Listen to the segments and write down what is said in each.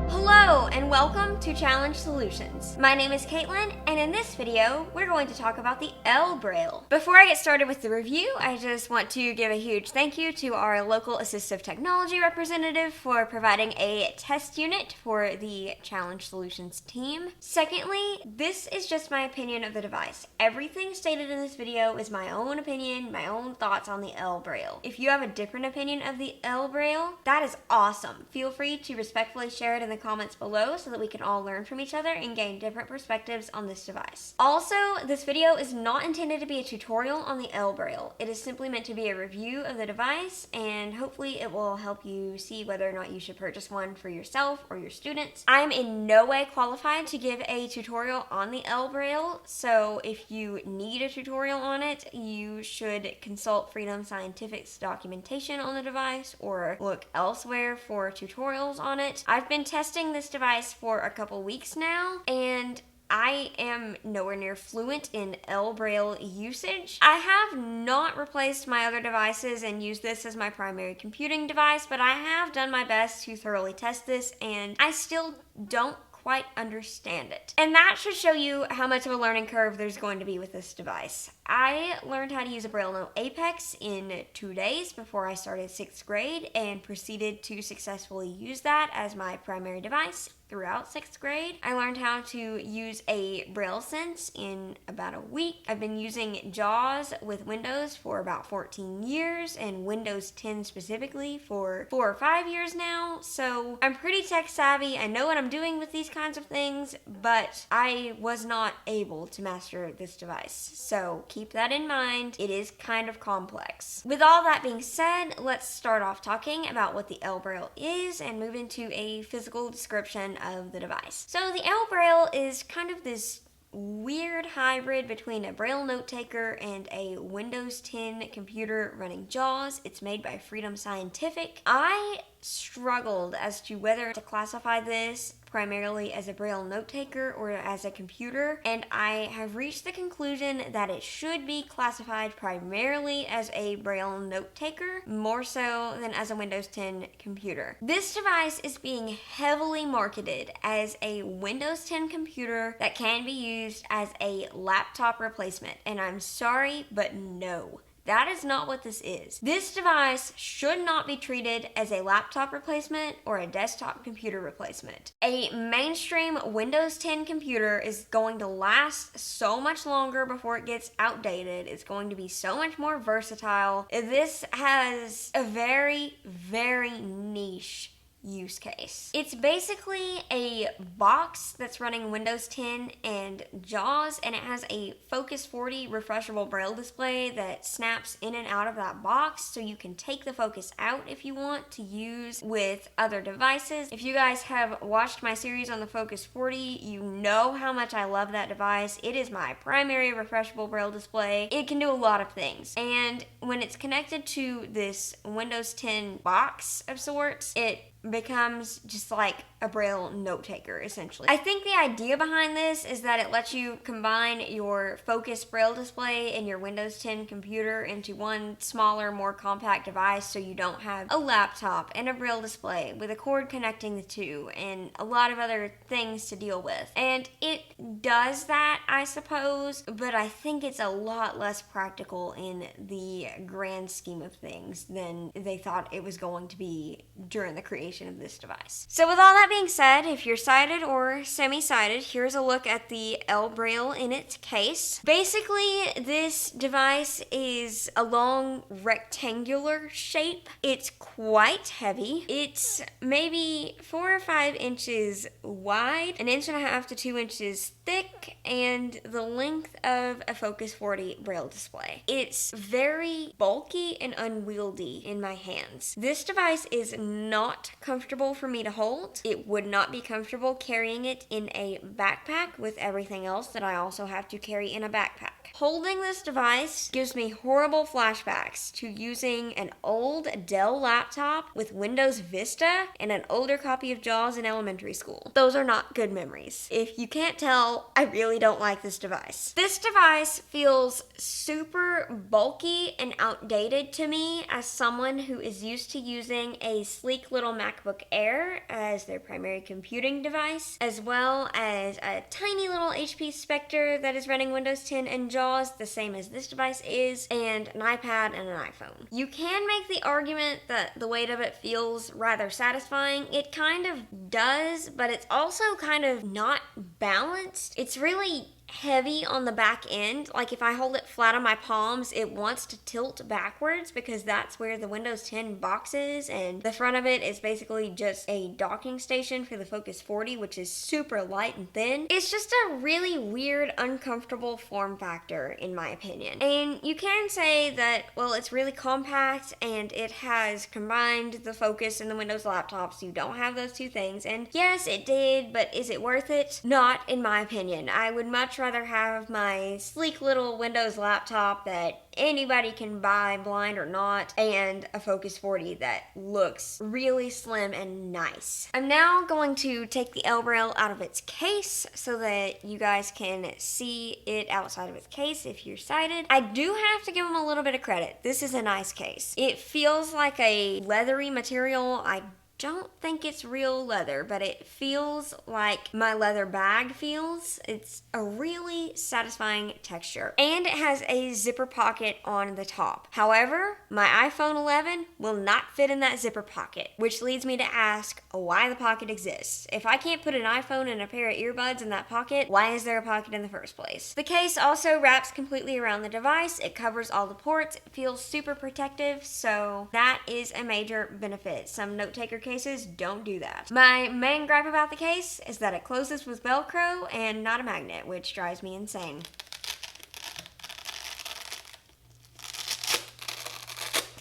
Hello and welcome to Challenge Solutions. My name is Caitlyn, and in this video, we're going to talk about the ElBraille. Before I get started with the review, I just want to give a huge thank you to our local assistive technology representative for providing a test unit for the Challenge Solutions team. Secondly, this is just my opinion of the device. Everything stated in this video is my own opinion, my own thoughts on the ElBraille. If you have a different opinion of the ElBraille, that is awesome. Feel free to respectfully share it in the comments below so that we can all learn from each other and gain different perspectives on this device. Also, this video is not intended to be a tutorial on the ElBraille. It is simply meant to be a review of the device, and hopefully it will help you see whether or not you should purchase one for yourself or your students. I am in no way qualified to give a tutorial on the ElBraille, so if you need a tutorial on it, you should consult Freedom Scientific's documentation on the device or look elsewhere for tutorials on it. I've been testing this device for a couple weeks now, and I am nowhere near fluent in ElBraille usage. I have not replaced my other devices and used this as my primary computing device, but I have done my best to thoroughly test this, and I still don't quite understand it. And that should show you how much of a learning curve there's going to be with this device. I learned how to use a Braille Note Apex in 2 days before I started 6th grade and proceeded to successfully use that as my primary device throughout 6th grade. I learned how to use a Braille Sense in about a week. I've been using JAWS with Windows for about 14 years and Windows 10 specifically for 4 or 5 years now. So I'm pretty tech savvy. I know what I'm doing with these kinds of things, but I was not able to master this device. So keep that in mind. It is kind of complex. With all that being said, let's start off talking about what the ElBraille is and move into a physical description of the device. So the ElBraille is kind of this weird hybrid between a Braille note taker and a Windows 10 computer running JAWS. It's made by Freedom Scientific. I struggled as to whether to classify this primarily as a Braille note taker or as a computer, and I have reached the conclusion that it should be classified primarily as a Braille note taker, more so than as a Windows 10 computer. This device is being heavily marketed as a Windows 10 computer that can be used as a laptop replacement, and I'm sorry, but no. That is not what this is. This device should not be treated as a laptop replacement or a desktop computer replacement. A mainstream Windows 10 computer is going to last so much longer before it gets outdated. It's going to be so much more versatile. This has a very, very niche use case. It's basically a box that's running Windows 10 and JAWS, and it has a Focus 40 refreshable Braille display that snaps in and out of that box, so you can take the Focus out if you want to use with other devices. If you guys have watched my series on the Focus 40, you know how much I love that device. It is my primary refreshable Braille display. It can do a lot of things, and when it's connected to this Windows 10 box of sorts, it becomes just like a Braille note taker, essentially. I think the idea behind this is that it lets you combine your Focus Braille display and your Windows 10 computer into one smaller, more compact device, so you don't have a laptop and a Braille display with a cord connecting the two and a lot of other things to deal with. And it does that, I suppose, but I think it's a lot less practical in the grand scheme of things than they thought it was going to be during the creation of this device. So with all that being said, if you're sighted or semi-sighted, here's a look at the ElBraille in its case. Basically, this device is a long rectangular shape. It's quite heavy. It's maybe 4 or 5 inches wide, 1.5 to 2 inches thick, and the length of a Focus 40 Braille display. It's very bulky and unwieldy in my hands. This device is not comfortable for me to hold. It it would not be comfortable carrying it in a backpack with everything else that I also have to carry in a backpack. Holding this device gives me horrible flashbacks to using an old Dell laptop with Windows Vista and an older copy of JAWS in elementary school. Those are not good memories. If you can't tell, I really don't like this device. This device feels super bulky and outdated to me as someone who is used to using a sleek little MacBook Air as their primary computing device, as well as a tiny little HP Spectre that is running Windows 10 and JAWS, the same as this device is, and an iPad and an iPhone. You can make the argument that the weight of it feels rather satisfying. It kind of does, but it's also kind of not balanced. It's really heavy on the back end. Like if I hold it flat on my palms, it wants to tilt backwards because that's where the Windows 10 box is, and the front of it is basically just a docking station for the Focus 40, which is super light and thin. It's just a really weird, uncomfortable form factor in my opinion. And you can say that, well, it's really compact and it has combined the Focus and the Windows laptop, so you don't have those two things. And yes, it did, but is it worth it? Not in my opinion. I would much rather have my sleek little Windows laptop that anybody can buy, blind or not, and a Focus 40 that looks really slim and nice. I'm now going to take the ElBraille out of its case so that you guys can see it outside of its case if you're sighted. I do have to give them a little bit of credit. This is a nice case. It feels like a leathery material. I don't think it's real leather, but it feels like my leather bag feels. It's a really satisfying texture. And it has a zipper pocket on the top. However, my iPhone 11 will not fit in that zipper pocket, which leads me to ask why the pocket exists. If I can't put an iPhone and a pair of earbuds in that pocket, why is there a pocket in the first place? The case also wraps completely around the device. It covers all the ports. It feels super protective, so that is a major benefit. Some note-taker cases don't do that. My main gripe about the case is that it closes with Velcro and not a magnet, which drives me insane.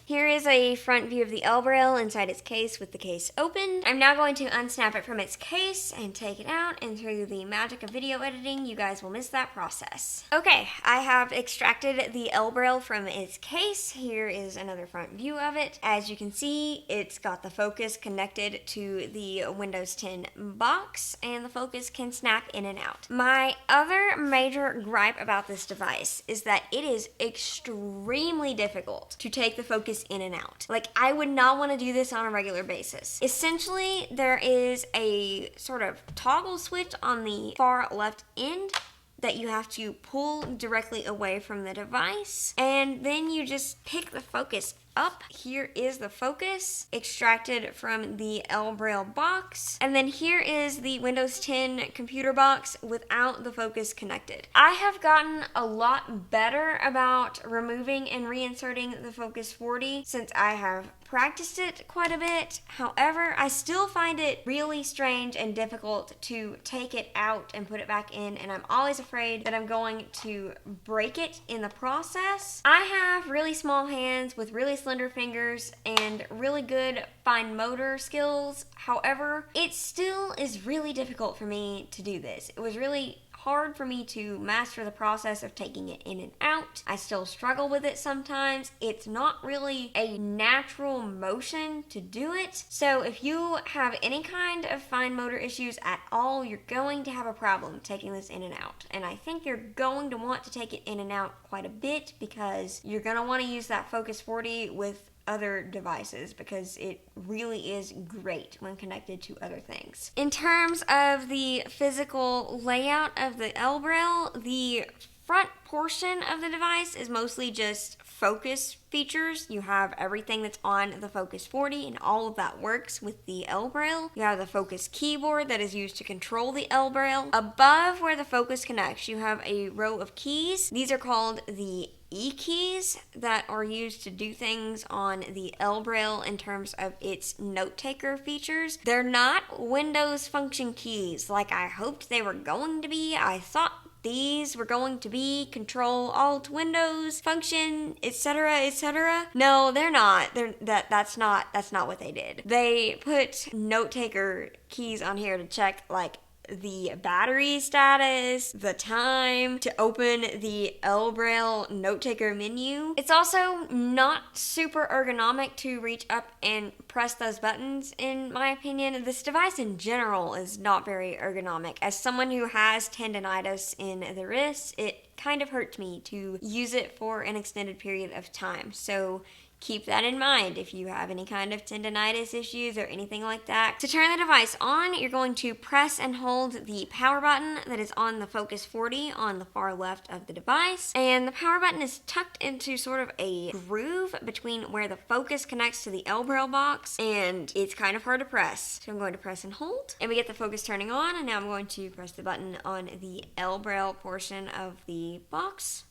Here is a front view of the ElBraille inside its case with the case open. I'm now going to unsnap it from its case and take it out, and through the magic of video editing, you guys will miss that process. Okay, I have extracted the ElBraille from its case. Here is another front view of it. As you can see, it's got the Focus connected to the Windows 10 box, and the Focus can snap in and out. My other major gripe about this device is that it is extremely difficult to take the Focus in and out. Like, I would not want to do this on a regular basis. Essentially, there is a sort of toggle switch on the far left end that you have to pull directly away from the device, and then you just pick the Focus up. Here is the Focus extracted from the ElBraille box, and then here is the Windows 10 computer box without the Focus connected. I have gotten a lot better about removing and reinserting the Focus 40 since I have practiced it quite a bit. However, I still find it really strange and difficult to take it out and put it back in, and I'm always afraid that I'm going to break it in the process. I have really small hands with really slender fingers and really good fine motor skills. However, it still is really difficult for me to do this. It was really hard for me to master the process of taking it in and out. I still struggle with it sometimes. It's not really a natural motion to do it. So if you have any kind of fine motor issues at all, you're going to have a problem taking this in and out. And I think you're going to want to take it in and out quite a bit because you're going to want to use that Focus 40 with other devices because it really is great when connected to other things. In terms of the physical layout of the ElBraille, the front portion of the device is mostly just Focus features. You have everything that's on the Focus 40 and all of that works with the ElBraille. You have the Focus keyboard that is used to control the ElBraille. Above where the Focus connects, you have a row of keys. These are called the E-keys that are used to do things on the ElBraille in terms of its note-taker features. They're not Windows function keys like I hoped they were going to be. I thought these were going to be Control Alt Windows function, etc., etc. No, they're not. That's not what they did. They put note taker keys on here to check like the battery status, the time, to open the ElBraille note taker menu. It's also not super ergonomic to reach up and press those buttons, in my opinion. This device in general is not very ergonomic. As someone who has tendonitis in the wrist, it kind of hurts me to use it for an extended period of time. So keep that in mind if you have any kind of tendonitis issues or anything like that. To turn the device on, you're going to press and hold the power button that is on the Focus 40 on the far left of the device. And the power button is tucked into sort of a groove between where the Focus connects to the ElBraille box, and it's kind of hard to press. So I'm going to press and hold, and we get the Focus turning on, and now I'm going to press the button on the ElBraille portion of the box.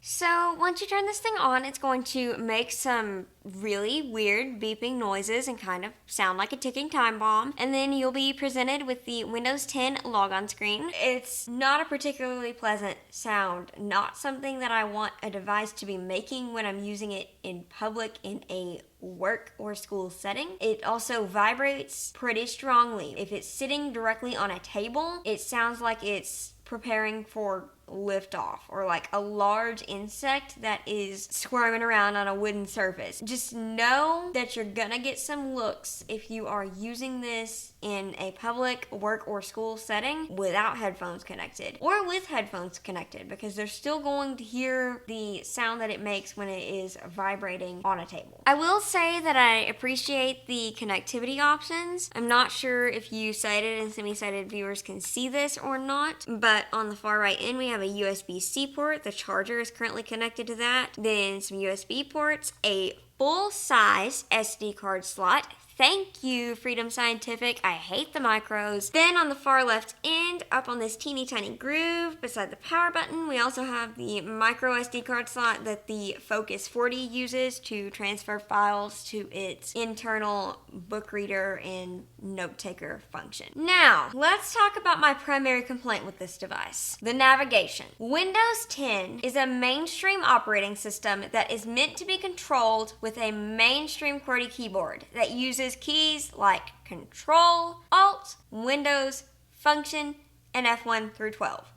So once you turn this thing on, it's going to make some really weird beeping noises and kind of sound like a ticking time bomb. And then you'll be presented with the Windows 10 logon screen. It's not a particularly pleasant sound, not something that I want a device to be making when I'm using it in public in a work or school setting. It also vibrates pretty strongly. If it's sitting directly on a table, it sounds like it's preparing for liftoff, or like a large insect that is squirming around on a wooden surface. Just know that you're gonna get some looks if you are using this in a public work or school setting without headphones connected, or with headphones connected, because they're still going to hear the sound that it makes when it is vibrating on a table. I will say that I appreciate the connectivity options. I'm not sure if you sighted and semi-sighted viewers can see this or not, but on the far right end we have a USB-C port. The charger is currently connected to that. Then some USB ports, a full-size SD card slot. Thank you, Freedom Scientific. I hate the micros. Then on the far left end, up on this teeny tiny groove beside the power button, we also have the micro SD card slot that the Focus 40 uses to transfer files to its internal book reader and note taker function. Now, let's talk about my primary complaint with this device: the navigation. Windows 10 is a mainstream operating system that is meant to be controlled with a mainstream QWERTY keyboard that uses keys like Control, Alt, Windows, Function, and F1 through 12.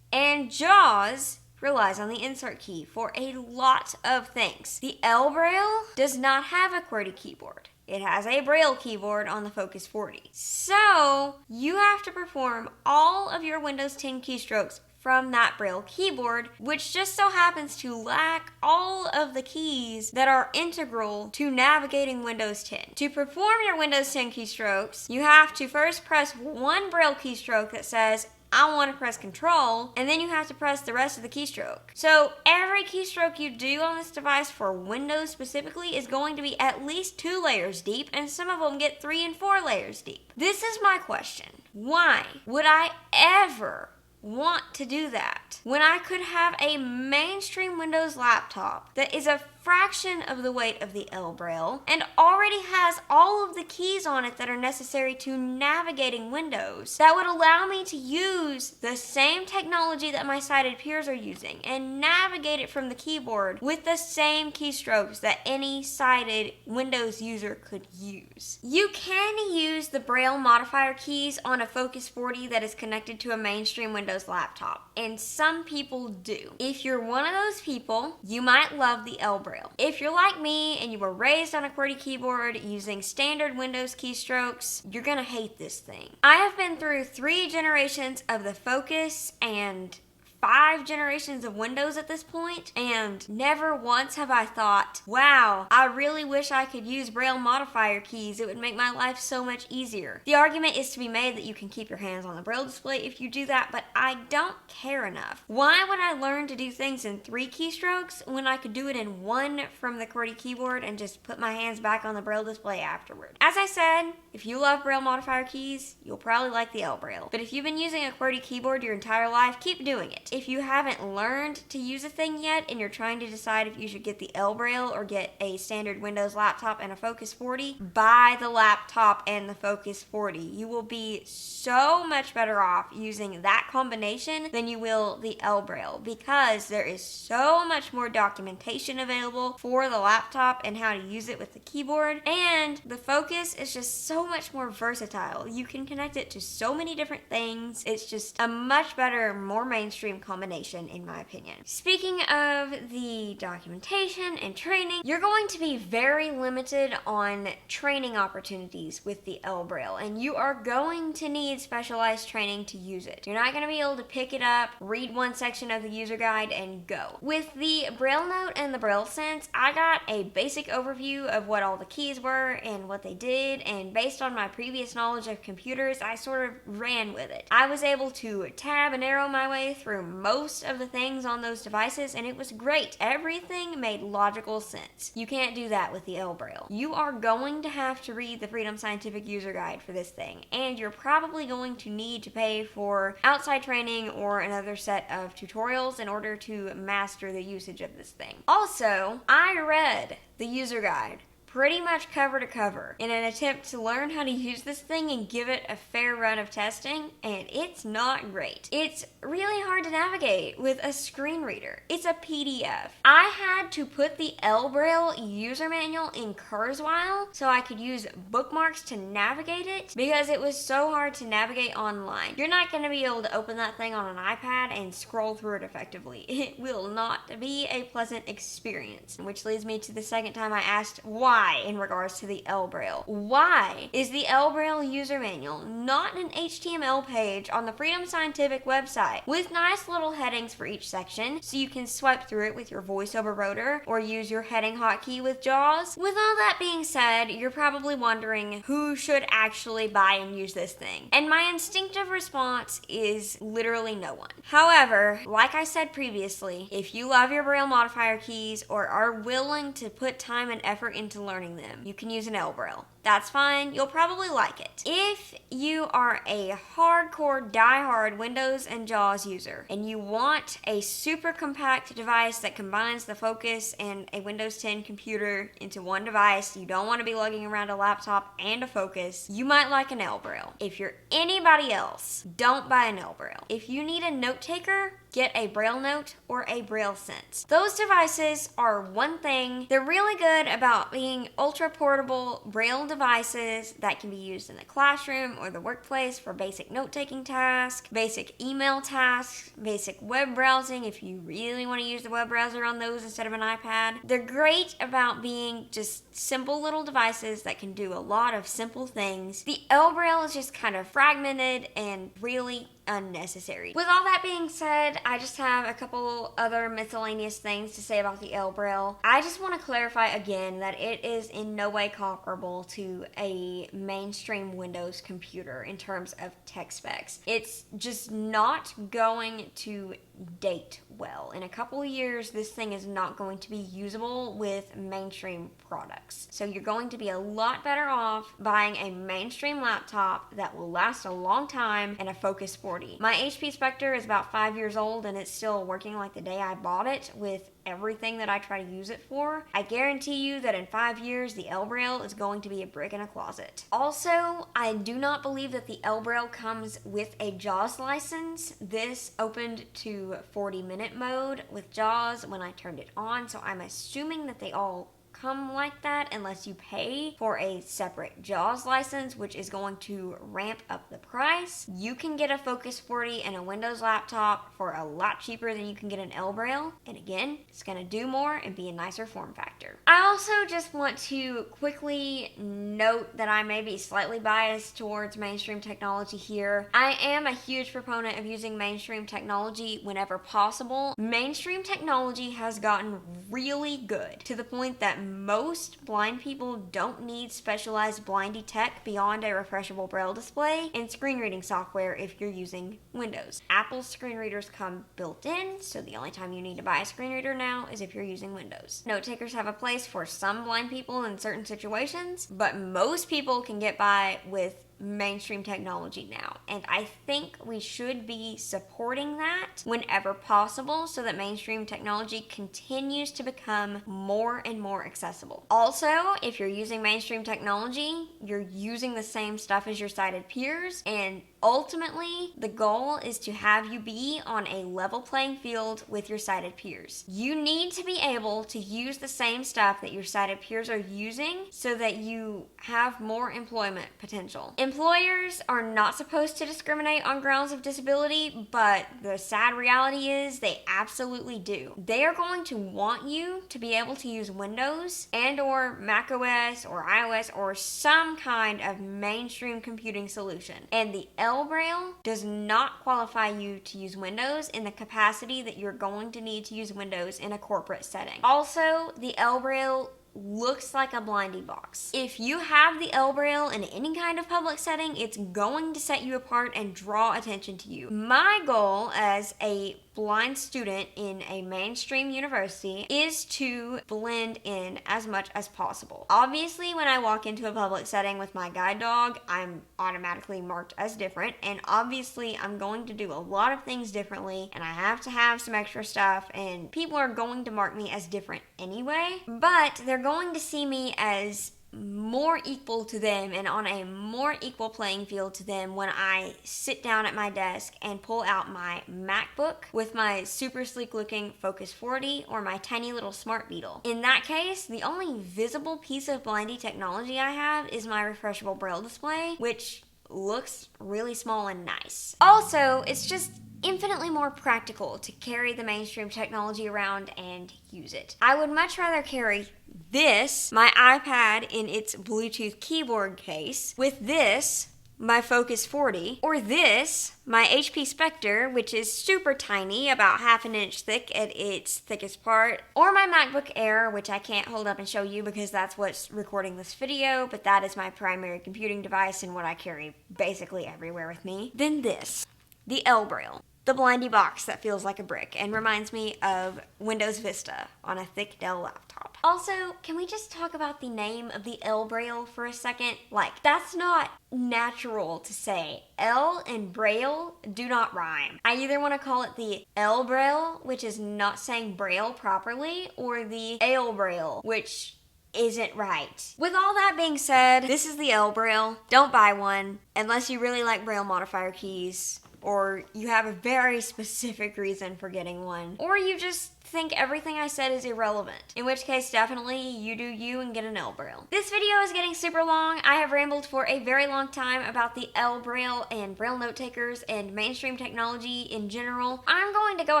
And JAWS relies on the insert key for a lot of things. The ElBraille does not have a QWERTY keyboard. It has a Braille keyboard on the Focus 40. So you have to perform all of your Windows 10 keystrokes from that Braille keyboard, which just so happens to lack all of the keys that are integral to navigating Windows 10. To perform your Windows 10 keystrokes, you have to first press one Braille keystroke that says, I want to press Control, and then you have to press the rest of the keystroke. So every keystroke you do on this device for Windows specifically is going to be at least 2 layers deep, and some of them get 3 and 4 layers deep. This is my question. Why would I ever want to do that when I could have a mainstream Windows laptop that is a fraction of the weight of the ElBraille and already has all of the keys on it that are necessary to navigating Windows, that would allow me to use the same technology that my sighted peers are using and navigate it from the keyboard with the same keystrokes that any sighted Windows user could use. You can use the Braille modifier keys on a Focus 40 that is connected to a mainstream Windows laptop, and some people do. If you're one of those people, you might love the ElBraille. If you're like me and you were raised on a QWERTY keyboard using standard Windows keystrokes, you're gonna hate this thing. I have been through 3 generations of the Focus and 5 generations of Windows at this point, and never once have I thought, wow, I really wish I could use Braille modifier keys. It would make my life so much easier. The argument is to be made that you can keep your hands on the Braille display if you do that, but I don't care enough. Why would I learn to do things in 3 keystrokes when I could do it in 1 from the QWERTY keyboard and just put my hands back on the Braille display afterward? As I said, if you love Braille modifier keys, you'll probably like the ElBraille. But if you've been using a QWERTY keyboard your entire life, keep doing it. If you haven't learned to use a thing yet and you're trying to decide if you should get the ElBraille or get a standard Windows laptop and a Focus 40, buy the laptop and the Focus 40. You will be so much better off using that combination than you will the ElBraille, because there is so much more documentation available for the laptop and how to use it with the keyboard, and the Focus is just so much more versatile. You can connect it to so many different things. It's just a much better, more mainstream combination in my opinion. Speaking of the documentation and training, you're going to be very limited on training opportunities with the ElBraille, and you are going to need specialized training to use it. You're not going to be able to pick it up, read one section of the user guide, and go. With the Braille Note and the Braille Sense, I got a basic overview of what all the keys were and what they did, and based on my previous knowledge of computers, I sort of ran with it. I was able to tab and arrow my way through most of the things on those devices, and it was great. Everything made logical sense. You can't do that with the ElBraille. You are going to have to read the Freedom Scientific User Guide for this thing, and you're probably going to need to pay for outside training or another set of tutorials in order to master the usage of this thing. Also, I read the user guide pretty much cover to cover in an attempt to learn how to use this thing and give it a fair run of testing, and it's not great. It's really hard to navigate with a screen reader. It's a PDF. I had to put the ElBraille user manual in Kurzweil so I could use bookmarks to navigate it because it was so hard to navigate online. You're not going to be able to open that thing on an iPad and scroll through it effectively. It will not be a pleasant experience, which leads me to the second time I asked why in regards to the ElBraille. Why is the ElBraille user manual not an HTML page on the Freedom Scientific website with nice little headings for each section so you can swipe through it with your voiceover rotor or use your heading hotkey with JAWS? With all that being said, you're probably wondering who should actually buy and use this thing. And my instinctive response is literally no one. However, like I said previously, if you love your Braille modifier keys or are willing to put time and effort into learning them, you can use an ElBraille. That's fine, you'll probably like it. If you are a hardcore, die-hard Windows and JAWS user, and you want a super compact device that combines the Focus and a Windows 10 computer into one device, you don't want to be lugging around a laptop and a Focus, you might like an ElBraille. If you're anybody else, don't buy an ElBraille. If you need a note taker, get a Braille Note or a Braille Sense. Those devices are one thing. They're really good about being ultra portable Braille devices that can be used in the classroom or the workplace for basic note-taking tasks, basic email tasks, basic web browsing if you really want to use the web browser on those instead of an iPad. They're great about being just simple little devices that can do a lot of simple things. The ElBraille is just kind of fragmented and really unnecessary. With all that being said, I just have a couple other miscellaneous things to say about the ElBraille. I just want to clarify again that it is in no way comparable to a mainstream Windows computer in terms of tech specs. It's just not going to date well. In a couple of years, this thing is not going to be usable with mainstream products. So you're going to be a lot better off buying a mainstream laptop that will last a long time and a Focus 40. My HP Spectre is about 5 years old and it's still working like the day I bought it with everything that I try to use it for. I guarantee you that in 5 years, the ElBraille is going to be a brick in a closet. Also, I do not believe that the ElBraille comes with a JAWS license. This opened to 40-minute mode with JAWS when I turned it on, so I'm assuming that they all come like that unless you pay for a separate JAWS license, which is going to ramp up the price. You can get a Focus 40 and a Windows laptop for a lot cheaper than you can get an ElBraille, and again, it's going to do more and be a nicer form factor. I also just want to quickly note that I may be slightly biased towards mainstream technology here. I am a huge proponent of using mainstream technology whenever possible. Mainstream technology has gotten really good to the point that most blind people don't need specialized blindy tech beyond a refreshable Braille display and screen reading software if you're using Windows. Apple's screen readers come built in, so the only time you need to buy a screen reader now is if you're using Windows. Note takers have a place for some blind people in certain situations, but most people can get by with mainstream technology now, and I think we should be supporting that whenever possible so that mainstream technology continues to become more and more accessible. Also, if you're using mainstream technology, you're using the same stuff as your sighted peers, and ultimately, the goal is to have you be on a level playing field with your sighted peers. You need to be able to use the same stuff that your sighted peers are using so that you have more employment potential. Employers are not supposed to discriminate on grounds of disability, but the sad reality is they absolutely do. They are going to want you to be able to use Windows and or macOS or iOS or some kind of mainstream computing solution. And the ElBraille does not qualify you to use Windows in the capacity that you're going to need to use Windows in a corporate setting. Also, the ElBraille looks like a blindy box. If you have the ElBraille in any kind of public setting, it's going to set you apart and draw attention to you. My goal as a blind student in a mainstream university is to blend in as much as possible. Obviously, when I walk into a public setting with my guide dog, I'm automatically marked as different, and obviously I'm going to do a lot of things differently, and I have to have some extra stuff, and people are going to mark me as different anyway, but they're going to see me as more equal to them and on a more equal playing field to them when I sit down at my desk and pull out my MacBook with my super sleek looking Focus 40 or my tiny little Smart Beetle. In that case, the only visible piece of blindy technology I have is my refreshable Braille display, which looks really small and nice. Also, it's just infinitely more practical to carry the mainstream technology around and use it. I would much rather carry this, my iPad in its Bluetooth keyboard case, with this, my Focus 40, or this, my HP Spectre, which is super tiny, about half an inch thick at its thickest part, or my MacBook Air, which I can't hold up and show you because that's what's recording this video, but that is my primary computing device and what I carry basically everywhere with me. Then this, the ElBraille. The blindy box that feels like a brick and reminds me of Windows Vista on a thick Dell laptop. Also, can we just talk about the name of the ElBraille for a second? Like, that's not natural to say. El and Braille do not rhyme. I either want to call it the ElBraille, which is not saying Braille properly, or the ElBraille, which isn't right. With all that being said, this is the ElBraille. Don't buy one unless you really like Braille modifier keys, or you have a very specific reason for getting one, or you just think everything I said is irrelevant, in which case definitely you do you and get an ElBraille. This video is getting super long. I have rambled for a very long time about the ElBraille and Braille note takers and mainstream technology in general. I'm going to go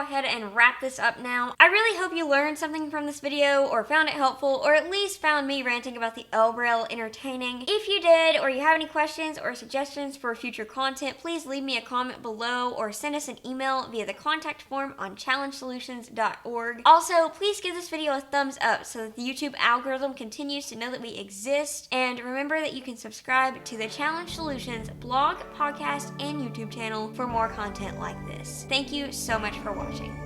ahead and wrap this up now. I really hope you learned something from this video or found it helpful, or at least found me ranting about the ElBraille entertaining. If you did, or you have any questions or suggestions for future content, please leave me a comment below or send us an email via the contact form on challengesolutions.org. Also, please give this video a thumbs up so that the YouTube algorithm continues to know that we exist. And remember that you can subscribe to the Challenge Solutions blog, podcast, and YouTube channel for more content like this. Thank you so much for watching.